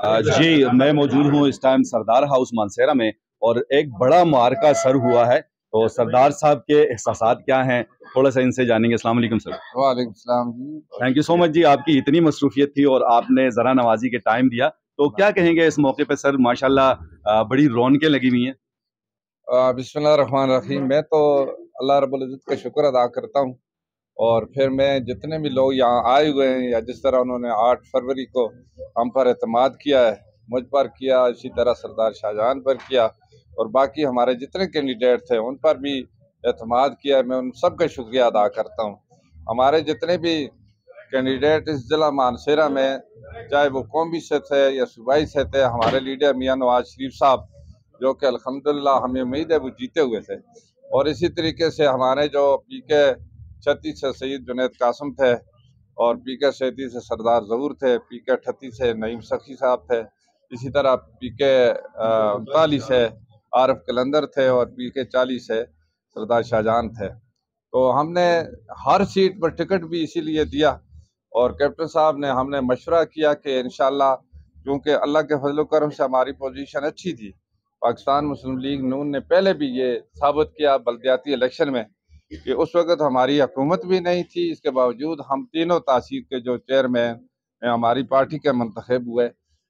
जी मैं मौजूद हूँ इस टाइम सरदार हाउस मानसेरा में और एक बड़ा मार्का सर हुआ है। तो सरदार साहब के एहसासात क्या हैं, थोड़ा सा इनसे जानेंगे। अस्सलाम वालेकुम सर। वालेकुम सलाम जी। थैंक यू सो मच जी, आपकी इतनी मसरूफियत थी और आपने ज़रा नवाजी के टाइम दिया, तो क्या कहेंगे इस मौके पे सर? माशाल्लाह बड़ी रौनकें लगी हुई हैं। बिस्मिल्लाह रहमान रहीम। मैं तो अल्लाह रब्बुल इज़्ज़त का शुक्र अदा करता हूँ, और फिर मैं जितने भी लोग यहाँ आए हुए हैं, या जिस तरह उन्होंने 8 फरवरी को हम पर एतमाद किया है, मुझ पर किया, इसी तरह सरदार शाहजहां पर किया, और बाकी हमारे जितने कैंडिडेट थे उन पर भी एतमाद किया है, मैं उन सब का शुक्रिया अदा करता हूँ। हमारे जितने भी कैंडिडेट इस ज़िला मानसेरा में, चाहे वो कौमी से थे या सूबाई से थे, हमारे लीडर मियाँ नवाज शरीफ साहब, जो कि अल्हम्दुलिल्लाह हमें उम्मीद है वो जीते हुए थे, और इसी तरीके से हमारे जो पीके 36 से सईद जुनैद कासिम थे, और पीके 37 से सरदार ज़हूर थे, पीके 38 से नईम सखी साहब थे, इसी तरह पीके 39 से आरिफ कलंदर थे, और पीके 40 से सरदार शाहजहां थे। तो हमने हर सीट पर टिकट भी इसीलिए दिया, और कैप्टन साहब ने हमने मशवरा किया कि इंशाल्लाह, क्योंकि अल्लाह के फजल करम से हमारी पोजीशन अच्छी थी। पाकिस्तान मुस्लिम लीग नून ने पहले भी ये साबित किया बल्दियाती इलेक्शन में कि उस वक़्त हमारी हुकूमत भी नहीं थी, इसके बावजूद हम तीनों तहसील के जो चेयरमैन हमारी पार्टी के मंतखब हुए,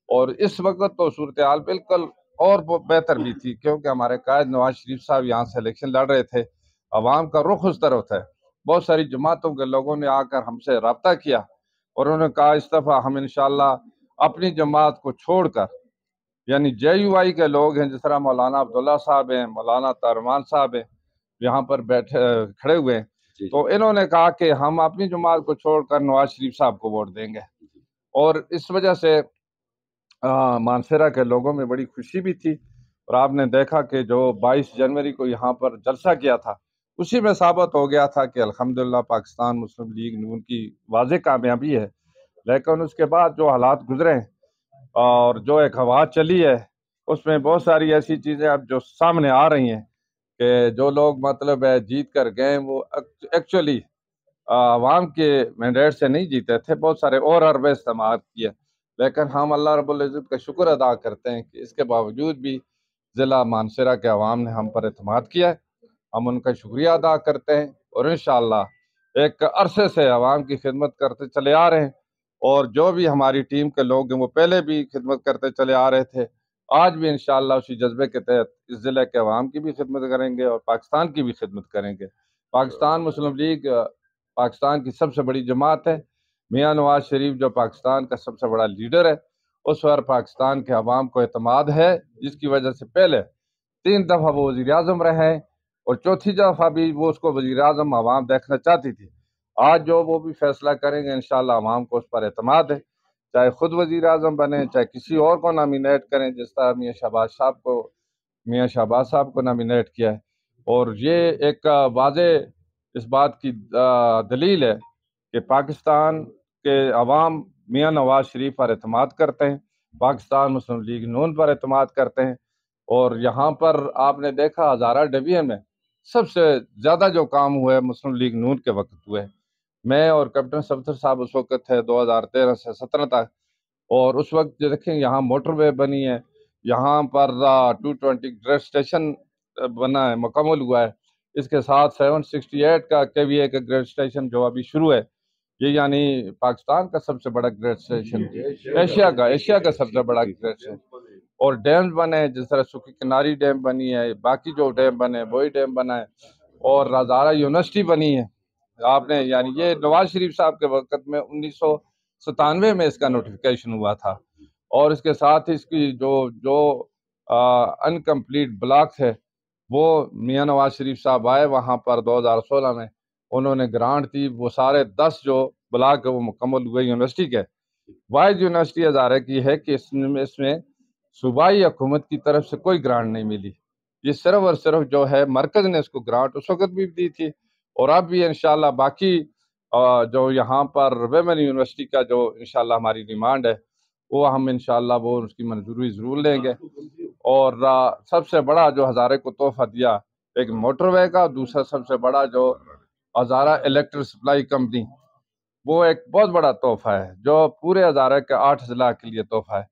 और इस वक्त तो सूरत हाल बिल्कुल और बेहतर भी थी, क्योंकि हमारे कायद नवाज शरीफ साहब यहाँ से इलेक्शन लड़ रहे थे। अवाम का रुख उस तरफ है। बहुत सारी जमातों के लोगों ने आकर हमसे रब्ता किया, और उन्होंने कहा इस दफ़ा हम इंशाल्लाह अपनी जमात को छोड़कर, यानी JUI के लोग हैं, जिस तरह मौलाना अब्दुल्ला साहब हैं, मौलाना तरमान साहब हैं, यहाँ पर बैठे खड़े हुए हैं, तो इन्होंने कहा कि हम अपनी जमात को छोड़कर नवाज शरीफ साहब को वोट देंगे। और इस वजह से मानसेरा के लोगों में बड़ी खुशी भी थी, और आपने देखा कि जो 22 जनवरी को यहाँ पर जलसा किया था, उसी में साबित हो गया था कि अल्हम्दुलिल्लाह पाकिस्तान मुस्लिम लीग नून की वाज़ेह कामयाबी है। लेकिन उसके बाद जो हालात गुजरे हैं और जो एक हवा चली है, उसमें बहुत सारी ऐसी चीज़ें अब जो सामने आ रही हैं कि जो लोग मतलब है जीत कर गए, वो एक्चुअली आवाम के मैंडेट से नहीं जीते थे, बहुत सारे और अरबे इस्तेमाल किए। लेकिन हम अल्लाह रब्बुल इज़्ज़त का शुक्र अदा करते हैं कि इसके बावजूद भी ज़िला मानसेरा के अवाम ने हम पर एतमाद किया है। हम उनका शुक्रिया अदा करते हैं, और इंशाअल्लाह एक अरसे से अवाम की खिदमत करते चले आ रहे हैं, और जो भी हमारी टीम के लोग हैं वो पहले भी खिदमत करते चले आ रहे थे। आज भी इंशाअल्लाह उसी जज्बे के तहत इस ज़िले के अवाम की भी खिदमत करेंगे और पाकिस्तान की भी खिदमत करेंगे। पाकिस्तान मुस्लिम लीग पाकिस्तान की सबसे बड़ी जमात है। मियाँ नवाज शरीफ जो पाकिस्तान का सबसे बड़ा लीडर है, उस पर पाकिस्तान के अवाम को एतमाद है, जिसकी वजह से पहले 3 दफ़ा वो वज़ीर आज़म रहे हैं, और चौथी दफ़ा भी वो उसको वज़ीर आज़म अवाम देखना चाहती थी। आज जो वो भी फैसला करेंगे, इंशाअल्लाह अवाम को उस पर एतमाद है। चाहे खुद वज़ीर आज़म बने, चाहे किसी और को नामिनेट करें, जिस तरह मियाँ शहबाज साहब को नामिनेट किया है। और ये एक वाज़ेह इस बात की दलील है कि पाकिस्तान के अवाम मियाँ नवाज शरीफ पर एतमाद करते हैं, पाकिस्तान मुस्लिम लीग नून पर एतमाद करते हैं। और यहाँ पर आपने देखा हज़ारा डिवीज़न में सबसे ज़्यादा जो काम हुआ है मुस्लिम लीग नून के वक्त हुए हैं। मैं और कैप्टन सफदर साहब उस वक्त थे 2013 से 17 तक, और उस वक्त जो देखें यहाँ मोटरवे बनी है, यहाँ पर 220 ग्रेड स्टेशन बना है, मुकम्मल हुआ है। इसके साथ 768 का KVA का ग्रेड स्टेशन जो अभी शुरू है, ये यानी पाकिस्तान का सबसे बड़ा ग्रेड स्टेशन, एशिया का सबसे बड़ा ग्रेड स्टेशन। और डैम बने हैं, जिस तरह सुखी किनारी डैम बनी है, बाकी जो डैम बने वही डैम बना है, और हज़ारा यूनिवर्सिटी बनी है। आपने यानी ये नवाज शरीफ साहब के वक्त में 1997 में इसका नोटिफिकेशन हुआ था, और इसके साथ ही इसकी जो जो अनकम्प्लीट ब्लॉक है, वो मियाँ नवाज शरीफ साहब आए वहाँ पर 2016 में, उन्होंने ग्रांट दी, वो सारे 10 जो ब्लॉक है वो मुकम्मल हुए यूनिवर्सिटी के। वाइज यूनिवर्सिटी हज़ारे की है कि इसमें सूबाई हुकूमत की तरफ से कोई ग्रांट नहीं मिली। ये सिर्फ और सिर्फ जो है मरकज़ ने इसको ग्रांट उस वक्त भी दी थी, और अब भी इंशाल्लाह बाकी जो यहाँ पर वेमेन यूनिवर्सिटी का जो इंशाल्लाह हमारी डिमांड है, वो हम इंशाल्लाह वो उसकी मंजूरी ज़रूर लेंगे। और सबसे बड़ा जो हज़ारे को तोहफा दिया, एक मोटरवे का, दूसरा सबसे बड़ा जो हज़ारा इलेक्ट्रिक सप्लाई कंपनी, वो एक बहुत बड़ा तोहफा है जो पूरे हज़ारे के 8 ज़िला के लिए तोहफा है।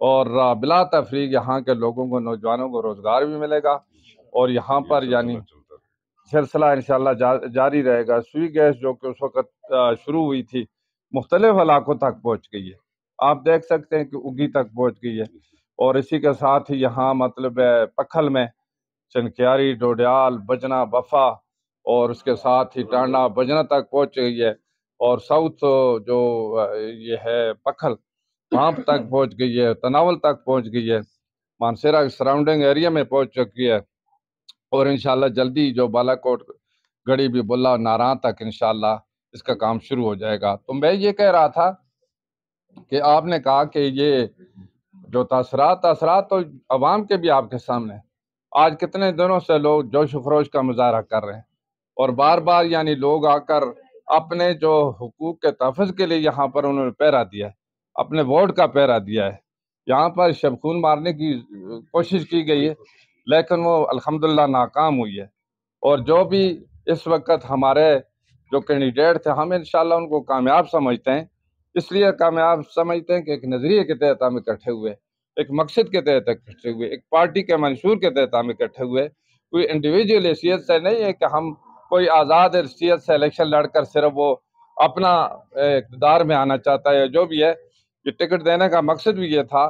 اور بلا تفریق یہاں کے لوگوں کو، نوجوانوں کو روزگار بھی ملے گا، اور یہاں پر یعنی سلسلہ انشاءاللہ جاری رہے گا۔ سوئی گیس جو کہ اس وقت شروع ہوئی تھی، مختلف علاقوں تک پہنچ گئی ہے، آپ دیکھ سکتے ہیں کہ اگی تک پہنچ گئی ہے، اور اسی کے ساتھ ہی یہاں مطلب پکھل میں چنکیاری، ڈوڈیال، بجنا، بفا، اور اس کے ساتھ ہی ٹانڈا بجنا تک پہنچ گئی ہے، اور ساؤتھ جو یہ ہے پکھل وہاں تک پہنچ گئی ہے، تناول تک پہنچ گئی ہے، مانسیرا کے سراؤنڈنگ ایریا میں پہنچ چکی ہے، اور انشاءاللہ جلدی جو بالا کوٹ، گڑی بھی بلا، ناران تک انشاءاللہ اس کا کام شروع ہو جائے گا۔ تو میں یہ کہہ رہا تھا کہ آپ نے کہا کہ یہ جو تاثرات تو عوام کے بھی آپ کے سامنے، آج کتنے دنوں سے لوگ جوش و خروش کا مظاہرہ کر رہے ہیں، اور بار بار یعنی لوگ آ کر اپنے جو حقوق کے تحفظ کے لیے یہاں پر انہوں نے پہرا دیا ہے، اپنے ووٹ کا پہرا دیا ہے۔ یہاں پر شب خون مارنے کی کوشش کی گئی ہے، لیکن وہ الحمدللہ ناکام ہوئی ہے، اور جو بھی اس وقت ہمارے جو کینڈیڈیٹ تھے، ہم انشاءاللہ ان کو کامیاب سمجھتے ہیں۔ اس لیے کامیاب سمجھتے ہیں کہ ایک نظریے کے تحت ہم اکٹھے ہوئے، ایک مقصد کے تحت اکٹھے ہوئے، ایک پارٹی کے منشور کے تحت ہم اکٹھے ہوئے، کوئی انڈیویجول حیثیت سے نہیں ہے کہ ہم کوئی آزاد حیثیت سے الیکشن لڑ کر صرف وہ اپنا اقتدار میں آنا چاہتا ہے، جو بھی ہے۔ یہ ٹکٹ دینے کا مقصد بھی یہ تھا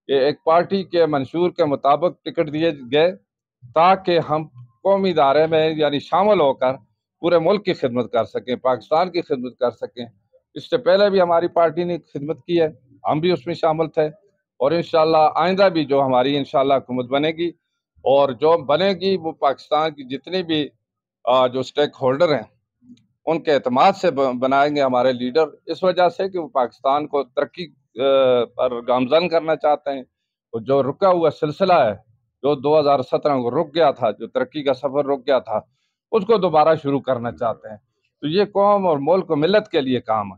کہ ایک پارٹی کے منشور کے مطابق ٹکٹ دیے گئے تاکہ ہم قومی ادارے میں یعنی شامل ہو کر پورے ملک کی خدمت کر سکیں، پاکستان کی خدمت کر سکیں۔ اس سے پہلے بھی ہماری پارٹی نے خدمت کی ہے، ہم بھی اس میں شامل تھے، اور انشاءاللہ آئندہ بھی جو ہماری انشاءاللہ حکومت بنے گی، اور جو بنے گی وہ پاکستان کی جتنی بھی جو سٹیک ہولڈر ہیں ان کے اعتماد سے بنائیں گے ہمارے لیڈر، اس وجہ سے کہ وہ پاکستان کو ترقی پر گامزن کرنا چاہتے ہیں، اور جو رکا ہوا سلسلہ ہے، جو 2017 کو رک گیا تھا، جو ترقی کا سفر رک گیا تھا، اس کو دوبارہ شروع کرنا چاہتے ہیں۔ تو یہ قوم اور ملک و ملت کے لیے کام ہے،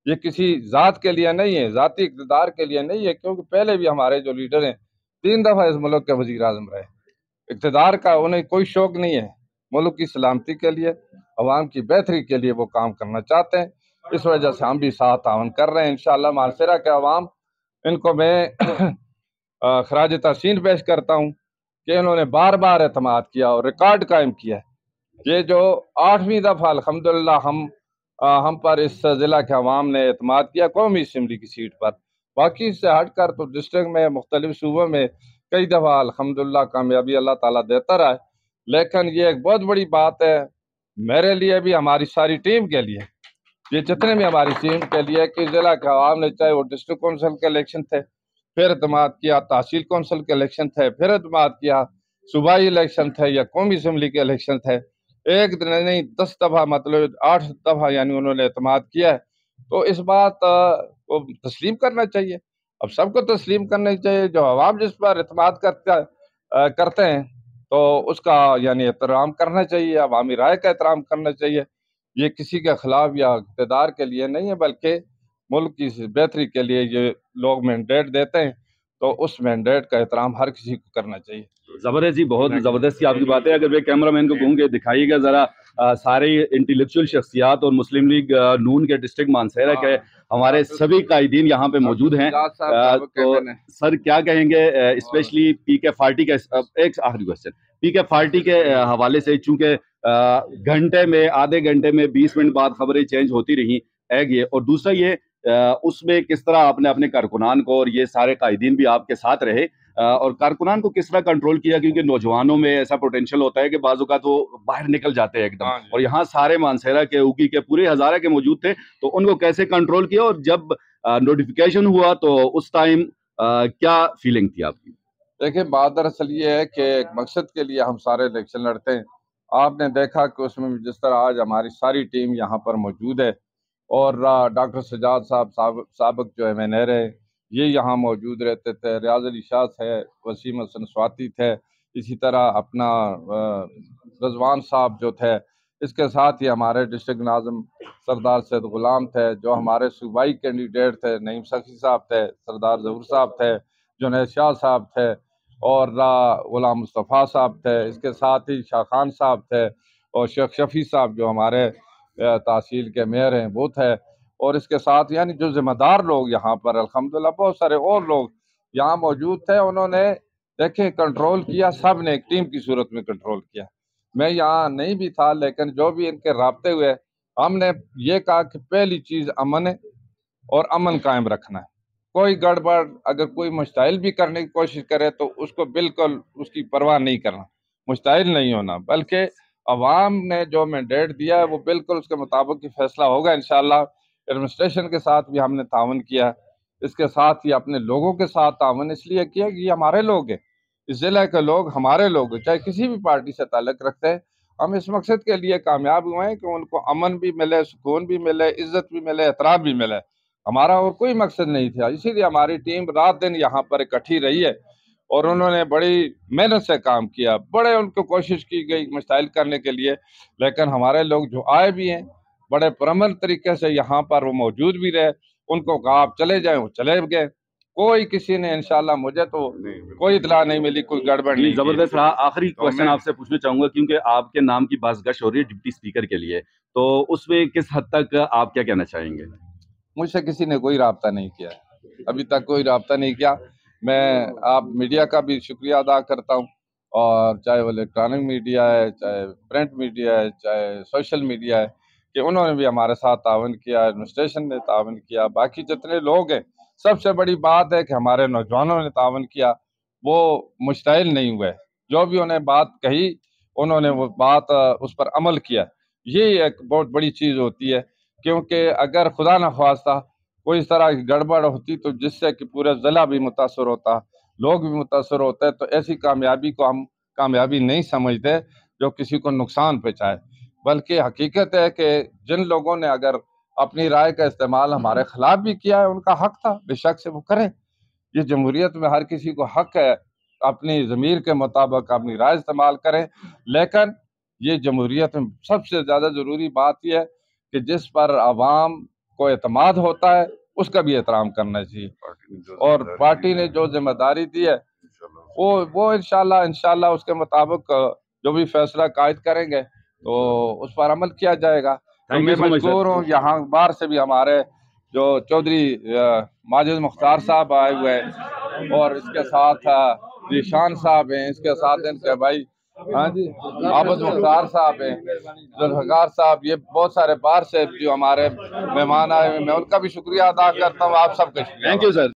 یہ کسی ذات کے لیے نہیں ہے، ذاتی اقتدار کے لیے نہیں ہے، کیونکہ پہلے بھی ہمارے جو لیڈر ہیں 3 دفعہ اس ملک کے وزیر اعظم رہے، اقتدار کا انہیں کوئی شوق نہیں ہے، ملک کی سلامتی کے لیے، عوام کی بہتری کے لیے وہ کام کرنا چاہتے ہیں۔ اس وجہ سے ہم بھی ساتھ تعاون کر رہے ہیں انشاءاللہ۔ مانسیرا کے عوام، ان کو میں خراج تحسین پیش کرتا ہوں کہ انہوں نے بار بار اعتماد کیا اور ریکارڈ قائم کیا ہے۔ یہ جو 8ویں دفعہ الحمدللہ ہم پر اس ضلع کے عوام نے اعتماد کیا قومی اسمبلی کی سیٹ پر، باقی سے ہٹ کر تو ڈسٹرکٹ میں مختلف صوبوں میں کئی دفعہ الحمدللہ کامیابی اللہ تعالیٰ دیتا رہا ہے۔ لیکن یہ ایک بہت بڑی بات ہے میرے لیے بھی، ہماری ساری ٹیم کے لیے، یہ جتنے بھی ہماری ٹیم کے لیے کہ ضلع کے عوام نے، چاہے وہ ڈسٹرکٹ کونسل کے الیکشن تھے، پھر اعتماد کیا، تحصیل کونسل کے الیکشن تھے، پھر اعتماد کیا، صوبائی الیکشن تھے یا قومی اسمبلی کے الیکشن تھے، ایک دن نہیں 10 دفعہ مطلب 8 دفعہ یعنی انہوں نے اعتماد کیا ہے۔ تو اس بات کو تسلیم کرنا چاہیے، اب سب کو تسلیم کرنا چاہیے، جو عوام جس پر اعتماد کرتے ہیں تو اس کا یعنی احترام کرنا چاہیے، عوامی رائے کا احترام کرنا چاہیے۔ یہ کسی کے خلاف یا اقتدار کے لیے نہیں ہے، بلکہ ملک کی بہتری کے لیے یہ لوگ مینڈیٹ دیتے ہیں، تو اس مینڈیٹ کا احترام ہر کسی کو کرنا چاہیے۔ زبردست جی، بہت زبردست آپ کی باتیں۔ اگر میں کیمرہ مین کو کہوں کہ دکھائیے گا ذرا سارے انٹلیکچوئل شخصیات اور مسلم لیگ نون کے ڈسٹرکٹ مانسیرا کے ہمارے سبھی قائدین یہاں پہ موجود ہیں، تو سر کیا کہیں گے اسپیشلی پی کے پارٹی کے، ایک آخری کوشچن، پی کے پارٹی کے حوالے سے، چونکہ گھنٹے میں، آدھے گھنٹے میں 20 منٹ بعد خبریں چینج ہوتی رہی، ایک یہ، اور دوسرا یہ اس میں کس طرح آپ نے اپنے کارکنان کو، اور یہ سارے قائدین بھی آپ کے ساتھ رہے، اور کارکنان کو کس طرح کنٹرول کیا، کیونکہ نوجوانوں میں ایسا پوٹینشیل ہوتا ہے کہ بعض اوقات وہ باہر نکل جاتے ہیں ایک دم، اور یہاں سارے مانسیرا کے، اوگی کے، پورے ہزارہ کے موجود تھے، تو ان کو کیسے کنٹرول کیا، اور جب نوٹیفیکیشن ہوا تو اس ٹائم کیا فیلنگ تھی آپ کی؟ دیکھیں، بات دراصل یہ ہے کہ ایک مقصد کے لیے ہم سارے الیکشن لڑتے ہیں۔ آپ نے دیکھا کہ اس میں جس طرح آج ہماری ساری ٹیم یہاں پر موجود ہے، اور ڈاکٹر سجاد صاحب سابق جو ایم این اے رہے، یہ یہاں موجود رہتے تھے، ریاض علی شاہ تھے، وسیم حسن سواتی تھے، اسی طرح اپنا رضوان صاحب جو تھے، اس کے ساتھ ہی ہمارے ڈسٹرکٹ ناظم سردار سید غلام تھے، جو ہمارے صوبائی کینڈیڈیٹ تھے، نعیم سخی صاحب تھے، سردار ظہور صاحب تھے، جنید شاہ صاحب تھے، اور غلام مصطفیٰ صاحب تھے، اس کے ساتھ ہی شاہ خان صاحب تھے، اور شیخ شفیع صاحب جو ہمارے تحصیل کے میئر ہیں وہ تھے، اور اس کے ساتھ یعنی جو ذمہ دار لوگ یہاں پر الحمدللہ، بہت سارے اور لوگ यहाँ मौजूद थे, उन्होंने देखें कंट्रोल किया, सब ने एक टीम की सूरत में कंट्रोल किया। मैं यहाँ नहीं भी था, लेकिन जो भी इनके राब्ते हुए हमने ये कहा कि पहली चीज़ अमन है और अमन कायम रखना है। कोई गड़बड़ अगर कोई मुश्ताइल भी करने की कोशिश करे तो उसको बिल्कुल उसकी परवाह नहीं करना, मुश्ताइल नहीं होना, बल्कि अवाम ने जो मैंडेट दिया है वो बिल्कुल उसके मुताबिक ही फैसला होगा इंशाअल्लाह। एडमिनिस्ट्रेशन के साथ भी हमने तावन किया, इसके साथ ही अपने लोगों के साथ तावन इसलिए किया कि ये हमारे लोग हैं, इस ज़िले के लोग हमारे लोग हैं, चाहे किसी भी पार्टी से ताल्लुक़ रखते हैं। हम इस मकसद के लिए कामयाब हुए हैं कि उनको अमन भी मिले, सुकून भी मिले, इज़्ज़त भी मिले, एहतराम भी मिले। हमारा और कोई मकसद नहीं था, इसीलिए हमारी टीम रात दिन यहाँ पर इकट्ठी रही है और उन्होंने बड़ी मेहनत से काम किया, बड़े उनको कोशिश की गई मुश्ताइल करने के लिए, लेकिन हमारे लोग जो आए भी हैं बड़े पुरअमन तरीके से यहाँ पर वो मौजूद भी रहे। उनको कहा आप चले जाएं, वो चले गए। कोई किसी ने इंशाल्लाह, मुझे तो कोई इतला नहीं मिली, कोई गड़बड़ नहीं। जबरदस्त रहा। आखिरी क्वेश्चन आपसे पूछना चाहूंगा, क्योंकि आपके नाम की बाज़गश हो रही है डिप्टी स्पीकर के लिए, तो उसमें किस हद तक आप क्या कहना चाहेंगे? मुझसे किसी ने कोई राब्ता नहीं किया, अभी तक कोई राब्ता नहीं किया। मैं आप मीडिया का भी शुक्रिया अदा करता हूँ, और चाहे वो इलेक्ट्रॉनिक मीडिया है, चाहे प्रिंट मीडिया है, चाहे सोशल मीडिया है, कि उन्होंने भी हमारे साथ तावन किया, एडमिनिस्ट्रेशन ने तावन किया, बाकी जितने लोग हैं। सबसे बड़ी बात है कि हमारे नौजवानों ने तावन किया, वो मुश्ताइल नहीं हुए, जो भी उन्हें बात कही उन्होंने वो बात उस पर अमल किया। ये एक बहुत बड़ी चीज़ होती है, क्योंकि अगर खुदा न ख्वास्ता कोई इस तरह की गड़बड़ होती तो जिससे कि पूरा ज़िला भी मुतासर होता, लोग भी मुतासर होते, तो ऐसी कामयाबी को हम कामयाबी नहीं समझते जो किसी को नुकसान पहुँचाए। बल्कि हकीकत है कि जिन लोगों ने अगर अपनी राय का इस्तेमाल हमारे खिलाफ भी किया है, उनका हक था, बेशक से वो करें। ये जमहूरियत में हर किसी को हक है अपनी ज़मीर के मुताबिक अपनी राय इस्तेमाल करें, लेकिन ये जमहूरियत में सबसे ज़्यादा ज़रूरी बात यह है कि जिस पर आवाम को एतमाद होता है उसका भी एहतराम करना चाहिए। और पार्टी ने जो जिम्मेदारी दी है वो इंशाल्लाह उसके मुताबिक जो भी फैसला कायद करेंगे तो उस पर अमल किया जाएगा। तो मैं मजबूर हूँ, यहाँ बाहर से भी हमारे जो चौधरी माजिद मुख्तार साहब आए हुए हैं, और इसके साथ जीशान साहब हैं, इसके साथ इनके भाई हाँ जी आबद मुख्तार साहब हैं, जुल्फ़िकार साहब, ये बहुत सारे बाहर से जो हमारे मेहमान आए हुए, मैं उनका भी शुक्रिया अदा करता हूँ। आप सबका शुक्रिया। Thank you sir.